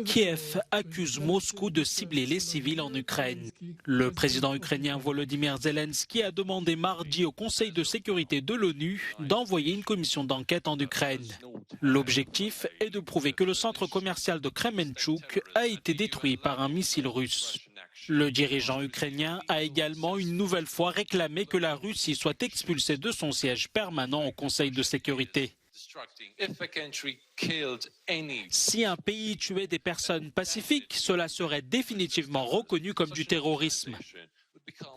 Kiev accuse Moscou de cibler les civils en Ukraine. Le président ukrainien Volodymyr Zelensky a demandé mardi au Conseil de sécurité de l'ONU d'envoyer une commission d'enquête en Ukraine. L'objectif est de prouver que le centre commercial de Kremenchuk a été détruit par un missile russe. Le dirigeant ukrainien a également une nouvelle fois réclamé que la Russie soit expulsée de son siège permanent au Conseil de sécurité. Si un pays tuait des personnes pacifiques, cela serait définitivement reconnu comme du terrorisme.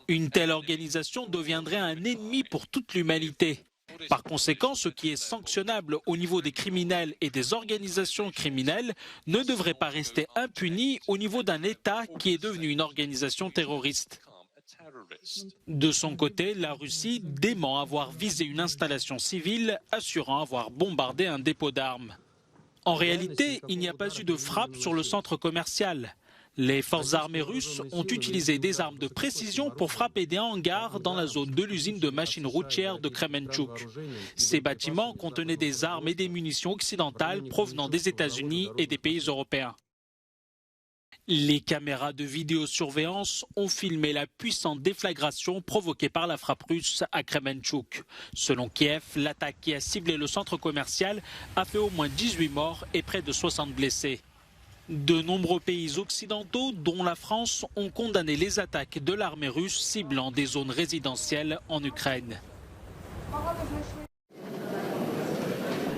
Une telle organisation deviendrait un ennemi pour toute l'humanité. Par conséquent, ce qui est sanctionnable au niveau des criminels et des organisations criminelles ne devrait pas rester impuni au niveau d'un État qui est devenu une organisation terroriste. De son côté, la Russie dément avoir visé une installation civile, assurant avoir bombardé un dépôt d'armes. En réalité, il n'y a pas eu de frappe sur le centre commercial. Les forces armées russes ont utilisé des armes de précision pour frapper des hangars dans la zone de l'usine de machines routières de Kremenchuk. Ces bâtiments contenaient des armes et des munitions occidentales provenant des États-Unis et des pays européens. Les caméras de vidéosurveillance ont filmé la puissante déflagration provoquée par la frappe russe à Kremenchuk. Selon Kiev, l'attaque qui a ciblé le centre commercial a fait au moins 18 morts et près de 60 blessés. De nombreux pays occidentaux, dont la France, ont condamné les attaques de l'armée russe ciblant des zones résidentielles en Ukraine.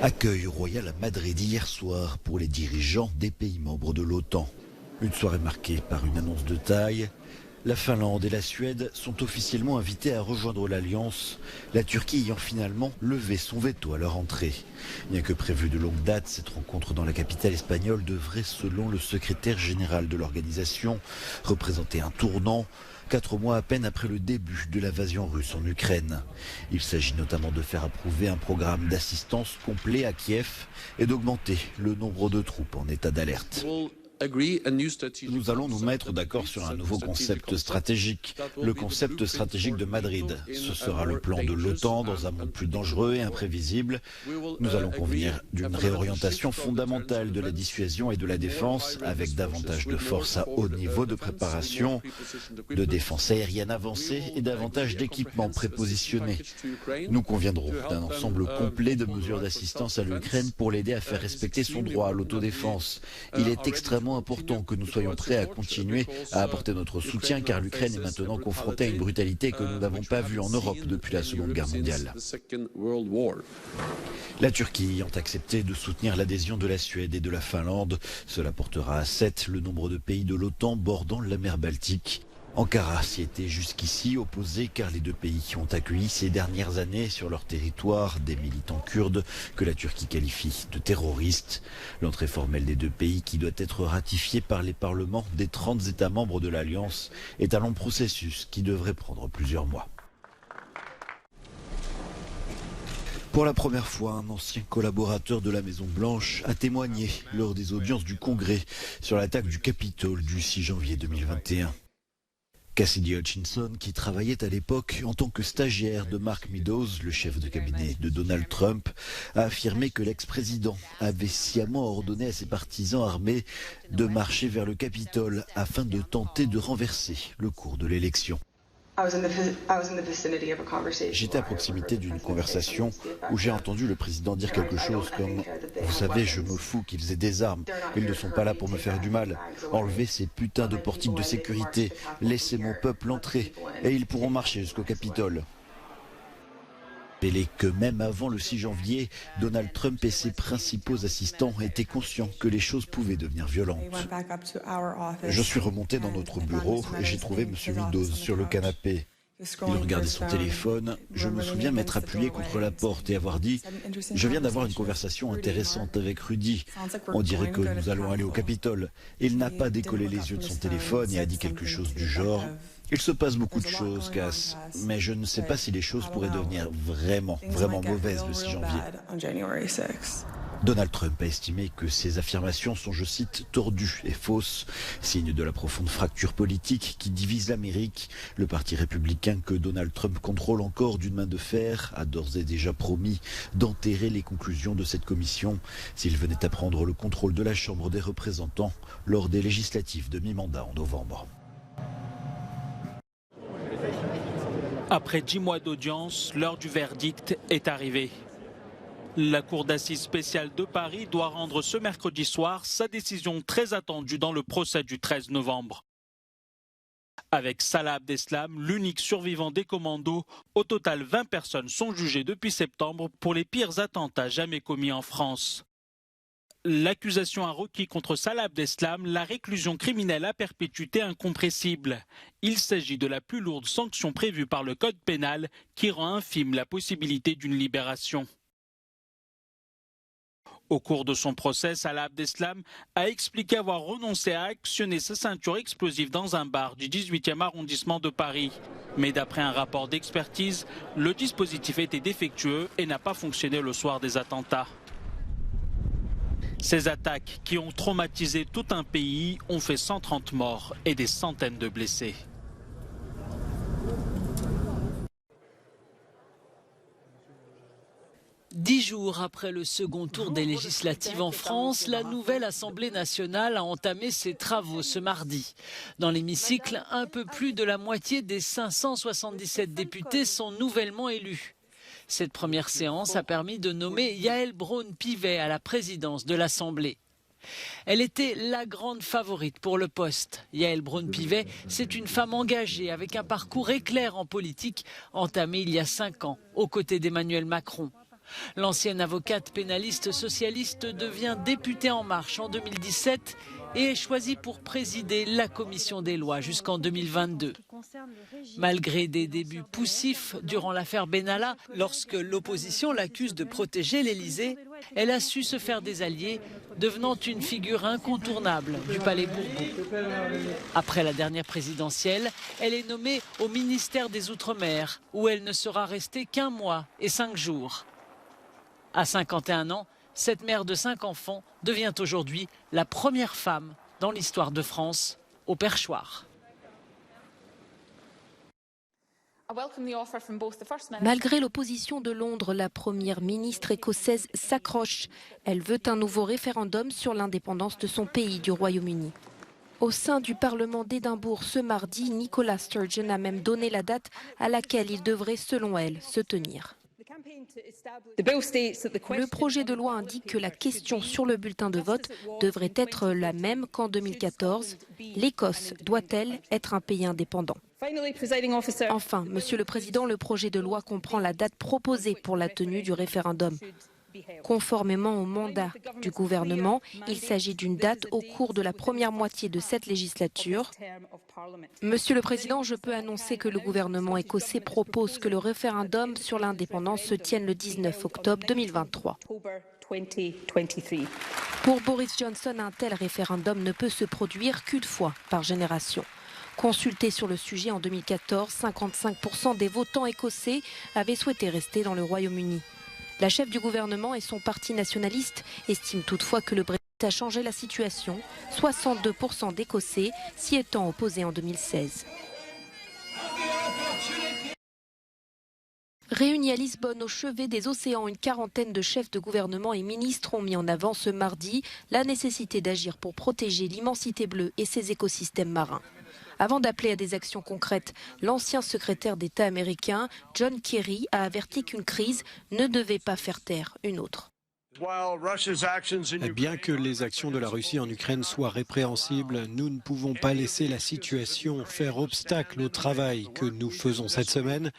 Accueil royal à Madrid hier soir pour les dirigeants des pays membres de l'OTAN. Une soirée marquée par une annonce de taille. La Finlande et la Suède sont officiellement invités à rejoindre l'Alliance, la Turquie ayant finalement levé son veto à leur entrée. Bien que prévue de longue date, cette rencontre dans la capitale espagnole devrait, selon le secrétaire général de l'organisation, représenter un tournant, 4 mois à peine après le début de l'invasion russe en Ukraine. Il s'agit notamment de faire approuver un programme d'assistance complet à Kiev et d'augmenter le nombre de troupes en état d'alerte. Nous allons nous mettre d'accord sur un nouveau concept stratégique, le concept stratégique de Madrid. Ce sera le plan de l'OTAN dans un monde plus dangereux et imprévisible. Nous allons convenir d'une réorientation fondamentale de la dissuasion et de la défense, avec davantage de forces à haut niveau de préparation, de défense aérienne avancée et davantage d'équipements prépositionnés. Nous conviendrons d'un ensemble complet de mesures d'assistance à l'Ukraine pour l'aider à faire respecter son droit à l'autodéfense. Il est extrêmement important que nous soyons prêts à continuer à apporter notre soutien car l'Ukraine est maintenant confrontée à une brutalité que nous n'avons pas vue en Europe depuis la Seconde Guerre mondiale. La Turquie ayant accepté de soutenir l'adhésion de la Suède et de la Finlande, cela portera à 7 le nombre de pays de l'OTAN bordant la mer Baltique. Ankara s'y était jusqu'ici opposé car les deux pays ont accueilli ces dernières années sur leur territoire des militants kurdes que la Turquie qualifie de terroristes. L'entrée formelle des deux pays, qui doit être ratifiée par les parlements des 30 États membres de l'Alliance, est un long processus qui devrait prendre plusieurs mois. Pour la première fois, un ancien collaborateur de la Maison-Blanche a témoigné lors des audiences du Congrès sur l'attaque du Capitole du 6 janvier 2021. Cassidy Hutchinson, qui travaillait à l'époque en tant que stagiaire de Mark Meadows, le chef de cabinet de Donald Trump, a affirmé que l'ex-président avait sciemment ordonné à ses partisans armés de marcher vers le Capitole afin de tenter de renverser le cours de l'élection. J'étais à proximité d'une conversation où j'ai entendu le président dire quelque chose comme « Vous savez, je me fous qu'ils aient des armes. Ils ne sont pas là pour me faire du mal. Enlevez ces putains de portiques de sécurité. Laissez mon peuple entrer et ils pourront marcher jusqu'au Capitole. » Que même avant le 6 janvier, Donald Trump et ses principaux assistants étaient conscients que les choses pouvaient devenir violentes. Je suis remonté dans notre bureau et j'ai trouvé M. Meadows sur le canapé. Il regardait son téléphone. Je me souviens m'être appuyé contre la porte et avoir dit « Je viens d'avoir une conversation intéressante avec Rudy. On dirait que nous allons aller au Capitole. » Il n'a pas décollé les yeux de son téléphone et a dit quelque chose du genre « Il se passe beaucoup de choses, Cass, mais je ne sais pas si les choses pourraient devenir vraiment mauvaises le 6 janvier. » Donald Trump a estimé que ces affirmations sont, je cite, tordues et fausses, signe de la profonde fracture politique qui divise l'Amérique. Le parti républicain que Donald Trump contrôle encore d'une main de fer a d'ores et déjà promis d'enterrer les conclusions de cette commission s'il venait à prendre le contrôle de la Chambre des représentants lors des législatives de mi-mandat en novembre. Après 10 mois d'audience, l'heure du verdict est arrivée. La Cour d'assises spéciale de Paris doit rendre ce mercredi soir sa décision très attendue dans le procès du 13 novembre. Avec Salah Abdeslam, l'unique survivant des commandos, au total 20 personnes sont jugées depuis septembre pour les pires attentats jamais commis en France. L'accusation a requis contre Salah Abdeslam la réclusion criminelle à perpétuité incompressible. Il s'agit de la plus lourde sanction prévue par le Code pénal qui rend infime la possibilité d'une libération. Au cours de son procès, Salah Abdeslam a expliqué avoir renoncé à actionner sa ceinture explosive dans un bar du 18e arrondissement de Paris. Mais d'après un rapport d'expertise, le dispositif était défectueux et n'a pas fonctionné le soir des attentats. Ces attaques qui ont traumatisé tout un pays ont fait 130 morts et des centaines de blessés. Dix jours après le second tour des législatives en France, la nouvelle Assemblée nationale a entamé ses travaux ce mardi. Dans l'hémicycle, un peu plus de la moitié des 577 députés sont nouvellement élus. Cette première séance a permis de nommer Yaël Braun-Pivet à la présidence de l'Assemblée. Elle était la grande favorite pour le poste. Yaël Braun-Pivet, c'est une femme engagée avec un parcours éclair en politique entamé il y a 5 ans aux côtés d'Emmanuel Macron. L'ancienne avocate pénaliste socialiste devient députée En Marche en 2017 et est choisie pour présider la commission des lois jusqu'en 2022. Malgré des débuts poussifs durant l'affaire Benalla, lorsque l'opposition l'accuse de protéger l'Élysée, elle a su se faire des alliés, devenant une figure incontournable du Palais Bourbon. Après la dernière présidentielle, elle est nommée au ministère des Outre-mer, où elle ne sera restée qu'1 mois et 5 jours. À 51 ans, cette mère de 5 enfants devient aujourd'hui la première femme dans l'histoire de France au perchoir. Malgré l'opposition de Londres, la première ministre écossaise s'accroche. Elle veut un nouveau référendum sur l'indépendance de son pays, du Royaume-Uni. Au sein du Parlement d'Édimbourg ce mardi, Nicola Sturgeon a même donné la date à laquelle il devrait, selon elle, se tenir. Le projet de loi indique que la question sur le bulletin de vote devrait être la même qu'en 2014. L'Écosse doit-elle être un pays indépendant ? Enfin, Monsieur le Président, le projet de loi comprend la date proposée pour la tenue du référendum. Conformément au mandat du gouvernement, il s'agit d'une date au cours de la première moitié de cette législature. Monsieur le Président, je peux annoncer que le gouvernement écossais propose que le référendum sur l'indépendance se tienne le 19 octobre 2023. Pour Boris Johnson, un tel référendum ne peut se produire qu'une fois par génération. Consulté sur le sujet en 2014, 55% des votants écossais avaient souhaité rester dans le Royaume-Uni. La chef du gouvernement et son parti nationaliste estiment toutefois que le Brexit a changé la situation, 62% d'Écossais s'y étant opposés en 2016. Réunis à Lisbonne, au chevet des océans, une quarantaine de chefs de gouvernement et ministres ont mis en avant ce mardi la nécessité d'agir pour protéger l'immensité bleue et ses écosystèmes marins. Avant d'appeler à des actions concrètes, l'ancien secrétaire d'État américain, John Kerry, a averti qu'une crise ne devait pas faire taire une autre. Bien que les actions de la Russie en Ukraine soient répréhensibles, nous ne pouvons pas laisser la situation faire obstacle au travail que nous faisons cette semaine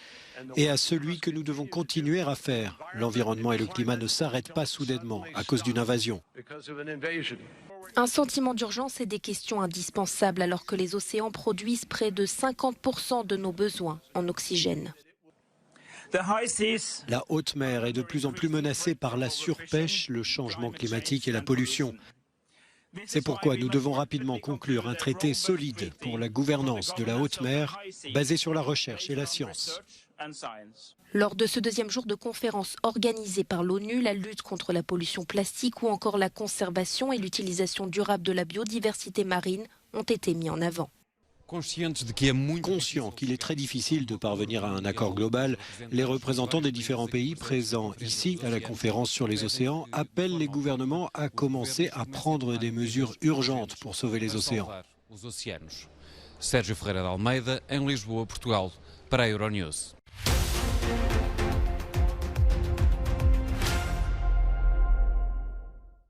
et à celui que nous devons continuer à faire. L'environnement et le climat ne s'arrêtent pas soudainement à cause d'une invasion. Un sentiment d'urgence et des questions indispensables alors que les océans produisent près de 50% de nos besoins en oxygène. La haute mer est de plus en plus menacée par la surpêche, le changement climatique et la pollution. C'est pourquoi nous devons rapidement conclure un traité solide pour la gouvernance de la haute mer basé sur la recherche et la science. Lors de ce deuxième jour de conférence organisée par l'ONU, la lutte contre la pollution plastique ou encore la conservation et l'utilisation durable de la biodiversité marine ont été mis en avant. Conscients qu'il est très difficile de parvenir à un accord global, les représentants des différents pays présents ici à la conférence sur les océans appellent les gouvernements à commencer à prendre des mesures urgentes pour sauver les océans. Sérgio Ferreira de Almeida, em Lisboa, Portugal, para a Euronews.